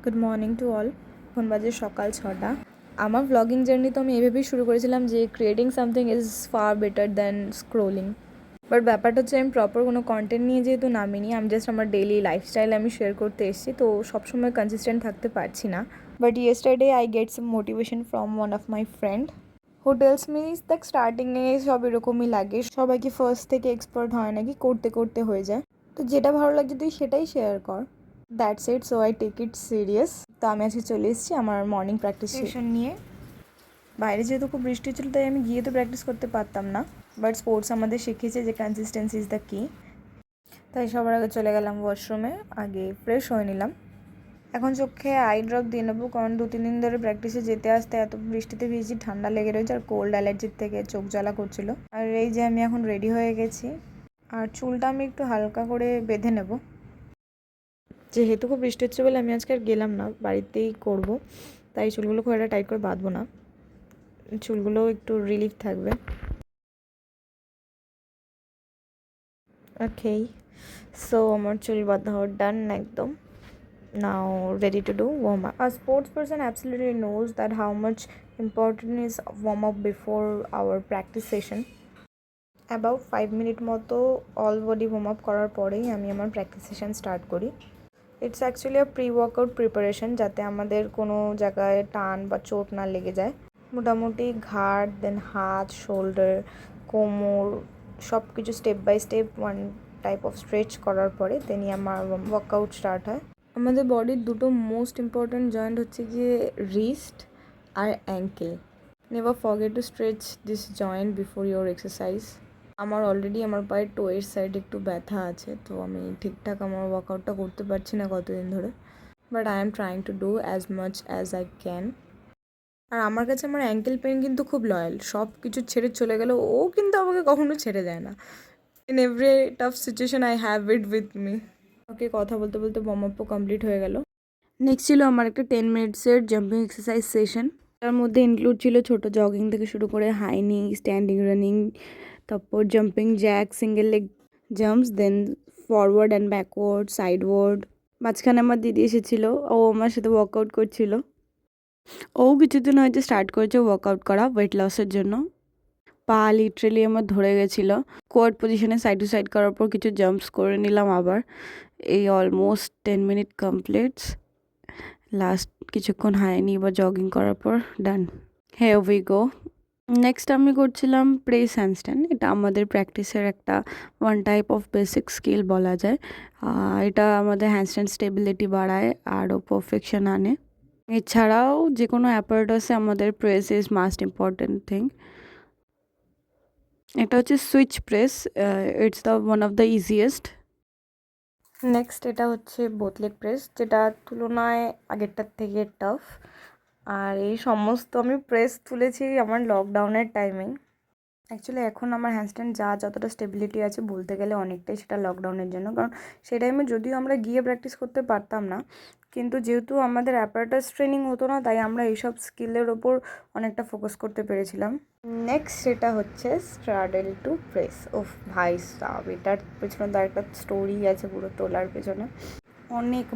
Good morning to all. এখন বাজে সকাল 6টা। আমার ব্লগিং জার্নি তো আমি এভাবেই শুরু করেছিলাম যে creating something is far better than scrolling. But ব্যাপারটা হচ্ছে আমি প্রপার কোনো কন্টেন্ট নিয়ে যেহেতু নামিনি, আমি জাস্ট আমার ডেইলি লাইফস্টাইল আমি শেয়ার করতে এসেছি, তো সবসময় কনসিস্টেন্ট থাকতে পারছি না। But yesterday I get some motivation from one of my friend who tells me that স্টার্টিংয়ে সব এরকমই লাগে, সবাইকে ফার্স্ট থেকে এক্সপার্ট হয় নাকি, করতে করতে হয়ে যায়। তো যেটা ভালো লাগছে তুই সেটাই শেয়ার কর। That's it, so I take it serious. তো আমি আজকে চলে এসেছি আমার মর্নিং প্র্যাকটিস সেশন নিয়ে। বাইরে যেহেতু খুব বৃষ্টি ছিল তাই আমি গিয়ে তো প্র্যাকটিস করতে পারতাম না, বাট স্পোর্টস আমাদের শিখিয়েছে যে কনসিস্টেন্সি ইজ দ্য কি। তাই সবার আগে চলে গেলাম ওয়াশরুমে, আগে ফ্রেশ হয়ে নিলাম। এখন চোখে আই ড্রপ দিয়ে নেবো, কারণ 2-3 দিন ধরে প্র্যাকটিসে যেতে আসতে এত বৃষ্টিতে ভিজছি, ঠান্ডা লেগে রয়েছে আর কোল্ড অ্যালার্জির থেকে চোখ জ্বালা করছিল। আর এই যে আমি এখন রেডি হয়ে গেছি, আর চুলটা আমি একটু হালকা করে বেঁধে নেব। যেহেতু খুব বৃষ্টি হচ্ছে বলে আমি আজকে আর গেলাম না, বাড়িতেই করব। তাই চুলগুলো খুব একটা টাইট করে বাঁধবো না, চুলগুলো একটু রিলিফ থাকবে। ওকে, সো আমার চুল বাঁধা ডান একদম। নাও ready to do warm up. A sports person absolutely knows that how much important is warm up before our practice session. About 5 minute মতো অল বডি ওয়ার্ম আপ করার পরেই আমি আমার প্র্যাকটিস সেশন স্টার্ট করি। It's actually a pre workout preparation, যাতে আমাদের কোনো জায়গায় টান বা চোট না লেগে যায়। মোটামুটি ঘাড়, দেন হাত, শোল্ডার, কোমর সব কিছু step by step one type of stretch করার পরে দেনই আমার ওয়ার্কআউট স্টার্ট হয়। আমাদের বডির দুটো মোস্ট ইম্পর্ট্যান্ট জয়েন্ট হচ্ছে গিয়ে রিস্ট আর ankle. Never forget to stretch this joint before your exercise. আমার অলরেডি আমার পায়ের টোয়ের সাইডে একটু ব্যথা আছে, তো আমি ঠিকঠাক আমার ওয়ার্কআউটটা করতে পারছি না কতদিন ধরে, but I am trying to do as much as I can. আর আমার কাছে আমার অ্যাঙ্কেল পেন কিন্তু খুব লয়াল, সব কিছু ছেড়ে চলে গেল ও কিন্তু আমাকে কখনো ছেড়ে দেয় না। In every tough situation I have it with me. Okay, কথা বলতে বলতে ওয়ার্ম আপও কমপ্লিট হয়ে গেল। নেক্সট ছিল আমার একটা 10 মিনিটসের জাম্পিং এক্সারসাইজ সেশন। তার মধ্যে ইনক্লুড ছিল ছোট জগিং থেকে শুরু করে হাই নি, স্ট্যান্ডিং রানিং, তারপর jumping jack, single leg jumps, then forward and backward, sideward. মাঝখানে আমার দিদি এসেছিল, ও আমার সাথে ওয়ার্কআউট করছিল। ও কিছুদিন হয়তো স্টার্ট করেছে ওয়ার্কআউট করা ওয়েট লসের জন্য। পা লিটারেলি আমার ধরে গেছিলো। কোয়াড পজিশনে সাইড টু সাইড করার পর কিছু জাম্পস করে নিলাম আবার। এই অলমোস্ট 10 মিনিট কমপ্লিটস। লাস্ট কিছুক্ষণ হাইনি বা জগিং করার পর done. Here we go. Next আমি করছিলাম প্রেস হ্যান্ডস্ট্যান্ড। এটা আমাদের প্র্যাকটিসের একটা one type of basic skill বলা যায়। এটা আমাদের হ্যান্ডস্ট্যান্ড স্টেবিলিটি বাড়ায় আরও পারফেকশন আনে। এছাড়াও যে কোনো অ্যাপারেটাসে আমাদের press is must important thing. এটা হচ্ছে switch press, it's the one of the easiest. Next এটা হচ্ছে বোথ লেগ প্রেস, যেটা তুলনায় আগেরটার থেকে টাফ। আর এই সমস্ত আমি প্রেস তুলেছি আমার লকডাউনের টাইমে। অ্যাকচুয়ালি এখন আমার হ্যান্ডস্ট্যান্ড যতটা স্টেবিলিটি আছে বলতে গেলে অনেকটাই সেটা লকডাউনের জন্য, কারণ সেই টাইমে যদিও আমরা গিয়ে প্র্যাকটিস করতে পারতাম না, কিন্তু যেহেতু আমাদের অ্যাপারেটাস ট্রেনিং হতো না, তাই আমরা এইসব স্কিলের ওপর অনেকটা ফোকাস করতে পেরেছিলাম। নেক্সট সেটা হচ্ছে স্ট্রাডেল টু প্রেস। ওফ ভাই সাব, এটার পেছনে তো একটা স্টোরি আছে পুরো তোলার পেছনে। অনেক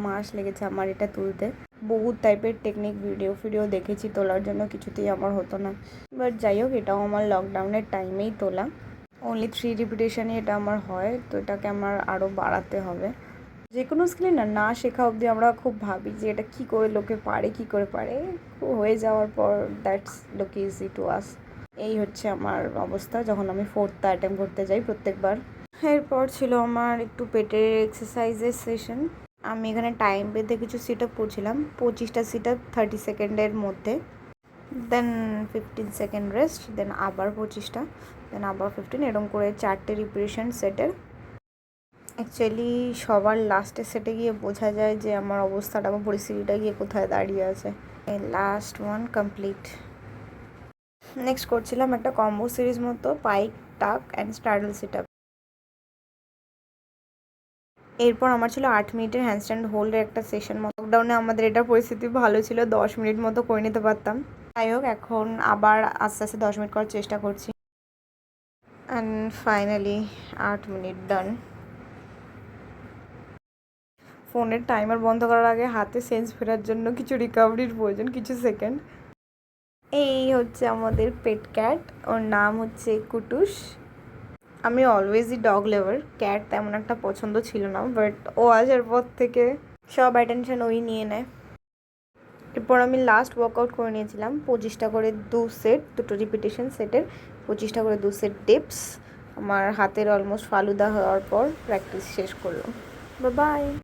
মাস লেগেছে আমার এটা তুলতে। বহুত টাইপের টেকনিক ভিডিও দেখেছি তোলার জন্য, কিছুতেই আমার হতো না। বাট যাই হোক, এটাও আমার লকডাউনের টাইমেই তোলা। অনলি 3 রিপিটেশনে এটা আমার হয়, তো এটাকে আমার আরও বাড়াতে হবে। যে কোনো স্কিলে না শেখা অবধি আমরা খুব ভাবি যে এটা কী করে লোকে পারে, কী করে পারে। হয়ে যাওয়ার পর that's look easy to us. এই হচ্ছে আমার অবস্থা যখন আমি 4th অ্যাটেম্প করতে যাই প্রত্যেকবার। এরপর ছিল আমার একটু পেটের এক্সারসাইজের সেশন। আমি এখানে টাইম বেঁধে কিছু সিট আপ করছিলাম, 25টা সিট আপ 30 সেকেন্ডের মধ্যে, দেন 15 সেকেন্ড রেস্ট, দেন আবার 25টা, দেন আবার 15, এরকম করে 4টে রিপিটেশন সেটের। অ্যাকচুয়ালি সবার লাস্টের সেটে গিয়ে বোঝা যায় যে আমার অবস্থাটা বা পরিস্থিতিটা গিয়ে কোথায় দাঁড়িয়ে আছে। Last one complete. নেক্সট করছিলাম একটা কম্বো সিরিজ মতো পাইক, টাক অ্যান্ড স্টার্ডল সিট আপ। এরপর আমার ছিল 8 মিনিটের হ্যান্ডস্ট্যান্ড হোল্ডের একটা সেশন মতো। লকডাউনে আমাদের এটা পরিস্থিতি ভালো ছিল, 10 মিনিট মতো করে নিতে পারতাম। যাই হোক, এখন আবার আস্তে আস্তে 10 মিনিট করার চেষ্টা করছি। অ্যান্ড ফাইনালি 8 মিনিট ডান। ফোনের টাইমার বন্ধ করার আগে হাতে সেন্স ফেরার জন্য কিছু রিকভারির প্রয়োজন, কিছু সেকেন্ড। এই হচ্ছে আমাদের পেট ক্যাট, ওর নাম হচ্ছে কুটুস। আমি অলওয়েজই ডগ লাভার, ক্যাট তেমন একটা পছন্দ ছিল না, বাট ও আসার পর থেকে সব অ্যাটেনশন ওই নিয়ে নেয়। এরপর আমি লাস্ট ওয়ার্কআউট করে নিয়েছিলাম 25টা করে 2 সেট, দুটো রিপিটেশন সেটের 25টা করে 2 সেট ডিপস। আমার হাতের অলমোস্ট ফালুদা হওয়ার পর প্র্যাকটিস শেষ করলাম। Bye bye.